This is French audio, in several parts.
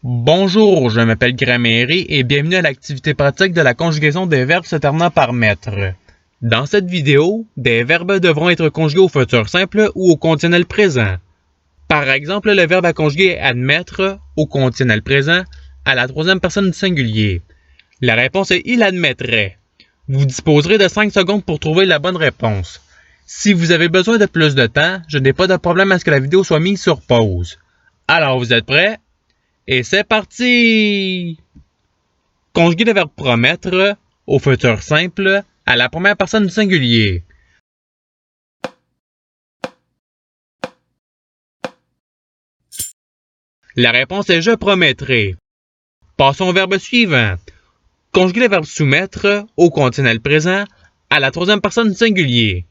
Bonjour, je m'appelle Grammaire et bienvenue à l'activité pratique de la conjugaison des verbes se terminant par mettre. Dans cette vidéo, des verbes devront être conjugués au futur simple ou au conditionnel présent. Par exemple, le verbe à conjuguer admettre au conditionnel présent à la troisième personne du singulier. La réponse est il admettrait. Vous disposerez de 5 secondes pour trouver la bonne réponse. Si vous avez besoin de plus de temps, je n'ai pas de problème à ce que la vidéo soit mise sur pause. Alors, vous êtes prêts? Et c'est parti! Conjuguer le verbe promettre au futur simple à la première personne du singulier. La réponse est je promettrai. Passons au verbe suivant. Conjuguer le verbe soumettre au conditionnel présent à la troisième personne du singulier.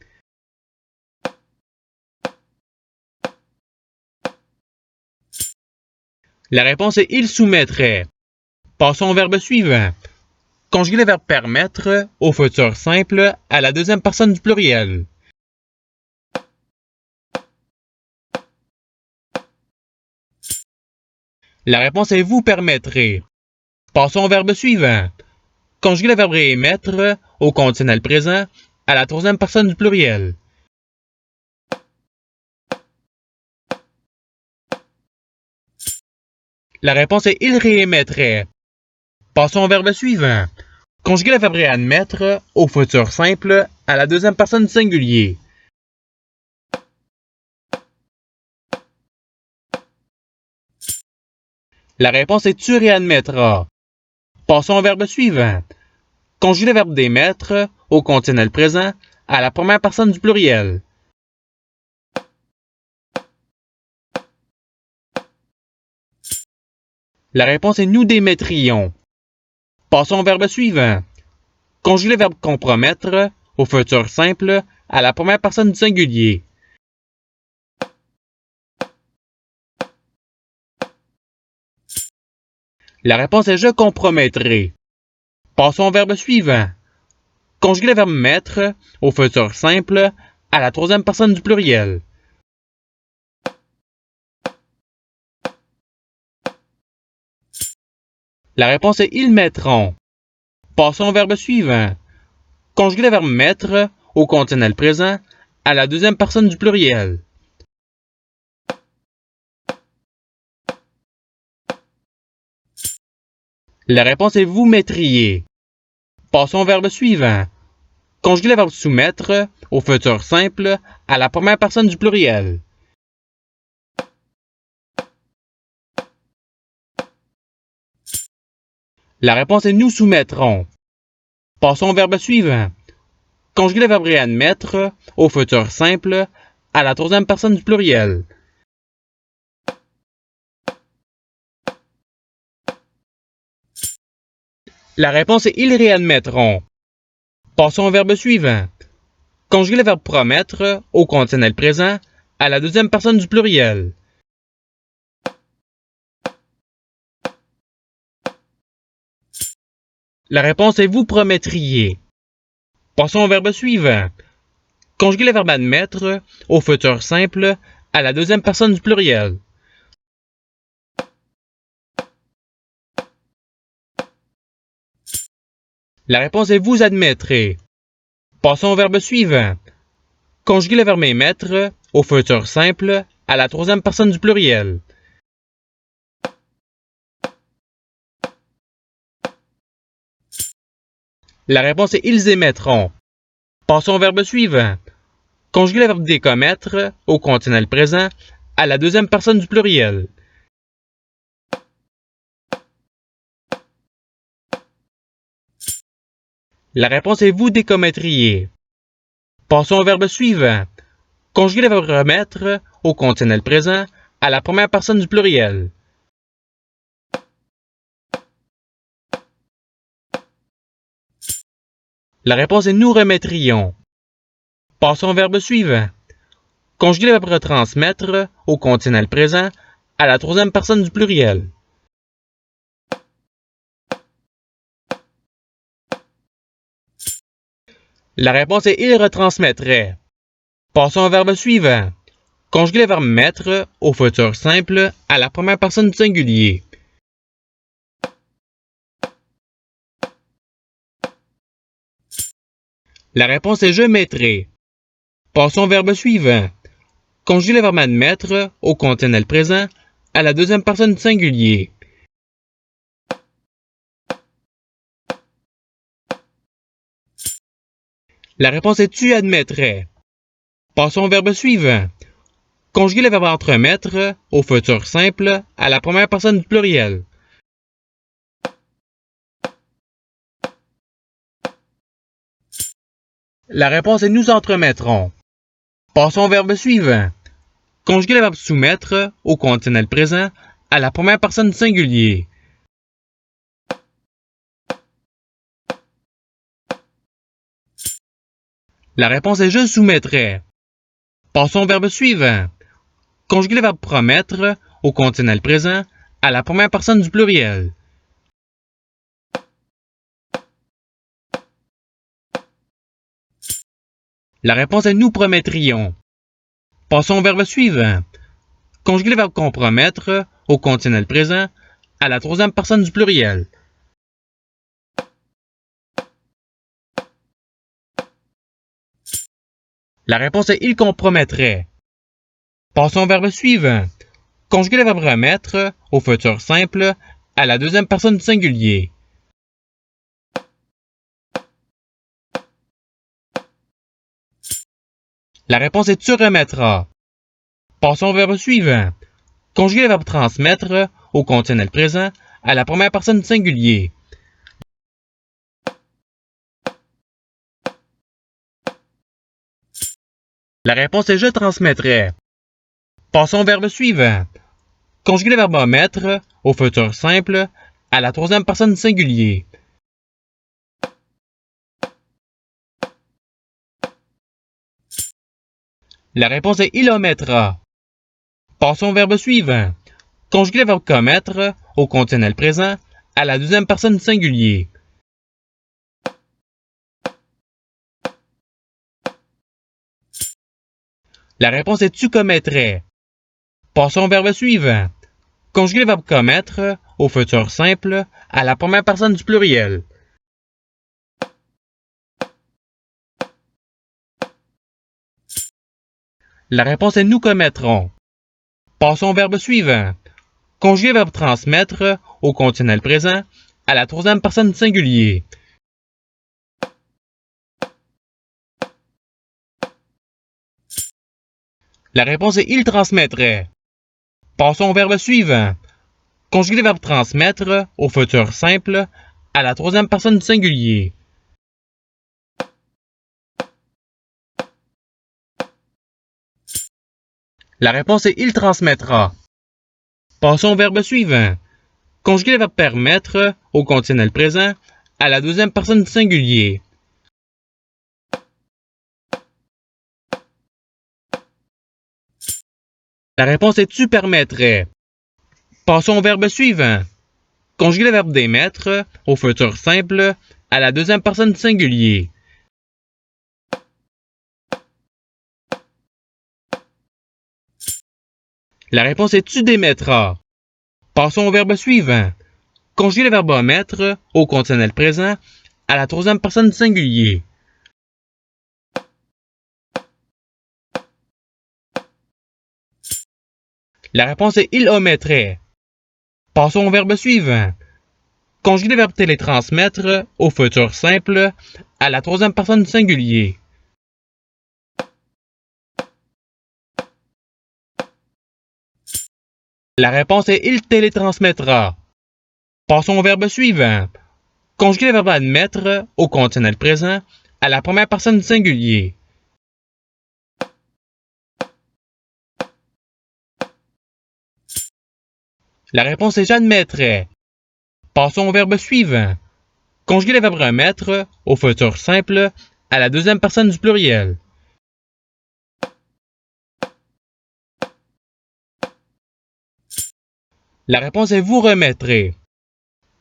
La réponse est il soumettrait. Passons au verbe suivant. Conjuguer le verbe permettre au futur simple à la deuxième personne du pluriel. La réponse est vous permettrez. Passons au verbe suivant. Conjuguer le verbe émettre au conditionnel présent à la troisième personne du pluriel. La réponse est il réémettrait. Passons au verbe suivant. Conjuguer le verbe réadmettre au futur simple à la deuxième personne du singulier. La réponse est tu réadmettras. Passons au verbe suivant. Conjuguer le verbe d'émettre au conditionnel présent à la première personne du pluriel. La réponse est nous démettrions. Passons au verbe suivant. Conjuguer le verbe compromettre au futur simple à la première personne du singulier. La réponse est je compromettrai. Passons au verbe suivant. Conjuguer le verbe mettre au futur simple à la troisième personne du pluriel. La réponse est ils mettront. Passons au verbe suivant. Conjuguer le verbe mettre au conditionnel présent à la deuxième personne du pluriel. La réponse est vous mettriez. Passons au verbe suivant. Conjuguer le verbe soumettre au futur simple à la première personne du pluriel. La réponse est nous soumettrons. Passons au verbe suivant. Conjuguer le verbe réadmettre au futur simple à la troisième personne du pluriel. La réponse est ils réadmettront. Passons au verbe suivant. Conjuguer le verbe promettre au conditionnel présent à la deuxième personne du pluriel. La réponse est vous promettriez. Passons au verbe suivant. Conjuguer le verbe admettre au futur simple à la deuxième personne du pluriel. La réponse est vous admettrez. Passons au verbe suivant. Conjuguer le verbe émettre au futur simple à la troisième personne du pluriel. La réponse est ils émettront. Passons au verbe suivant. Conjuguer le verbe décommettre au conditionnel présent à la deuxième personne du pluriel. La réponse est vous décommettriez. Passons au verbe suivant. Conjuguer le verbe remettre au conditionnel présent à la première personne du pluriel. La réponse est nous remettrions. Passons au verbe suivant. Conjuguer le verbe retransmettre au conditionnel présent à la troisième personne du pluriel. La réponse est il retransmettrait. Passons au verbe suivant. Conjuguer le verbe mettre au futur simple à la première personne du singulier. La réponse est je mettrai. Passons au verbe suivant. Conjuguer le verbe admettre au conditionnel présent à la deuxième personne du singulier. La réponse est tu admettrais. Passons au verbe suivant. Conjuguer le verbe entremettre au futur simple à la première personne du pluriel. La réponse est nous entremettrons. Passons au verbe suivant. Conjuguer le verbe soumettre au conditionnel présent à la première personne du singulier. La réponse est je soumettrais. Passons au verbe suivant. Conjuguer le verbe promettre au conditionnel présent à la première personne du pluriel. La réponse est nous promettrions. Passons au verbe suivant. Conjuguer le verbe compromettre au conditionnel présent à la troisième personne du pluriel. La réponse est il compromettrait. Passons au verbe suivant. Conjuguer le verbe remettre au futur simple à la deuxième personne du singulier. La réponse est tu remettras. Passons au verbe suivant. Conjuguer le verbe transmettre au conditionnel présent à la première personne du singulier. La réponse est je transmettrai. Passons au verbe suivant. Conjuguer le verbe omettre au futur simple à la troisième personne du singulier. La réponse est il omettra. Passons au verbe suivant. Conjuguer le verbe commettre au conditionnel présent à la deuxième personne du singulier. La réponse est tu commettrais. Passons au verbe suivant. Conjuguer le verbe commettre au futur simple à la première personne du pluriel. La réponse est nous commettrons. Passons au verbe suivant. Conjuguer le verbe transmettre au conditionnel présent à la troisième personne du singulier. La réponse est il transmettrait. Passons au verbe suivant. Conjuguer le verbe transmettre au futur simple à la troisième personne du singulier. La réponse est il transmettra. Passons au verbe suivant. Conjuguer le verbe permettre au conditionnel présent à la deuxième personne du singulier. La réponse est tu permettrais. Passons au verbe suivant. Conjuguer le verbe d'émettre au futur simple à la deuxième personne du singulier. La réponse est tu d'émettra. Passons au verbe suivant. Conjuguer le verbe omettre au conditionnel présent à la troisième personne du singulier. La réponse est il omettrait. Passons au verbe suivant. Conjuguer le verbe télétransmettre au futur simple à la troisième personne du singulier. La réponse est il télétransmettra. Passons au verbe suivant. Conjuguer le verbe admettre au conditionnel présent à la première personne du singulier. La réponse est j'admettrais. Passons au verbe suivant. Conjuguer le verbe remettre au futur simple à la deuxième personne du pluriel. La réponse est vous remettrez.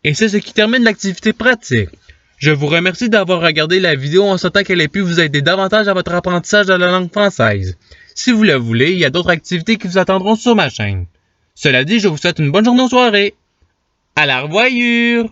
Et c'est ce qui termine l'activité pratique. Je vous remercie d'avoir regardé la vidéo en souhaitant qu'elle ait pu vous aider davantage à votre apprentissage de la langue française. Si vous le voulez, il y a d'autres activités qui vous attendront sur ma chaîne. Cela dit, je vous souhaite une bonne journée ou soirée. À la revoyure!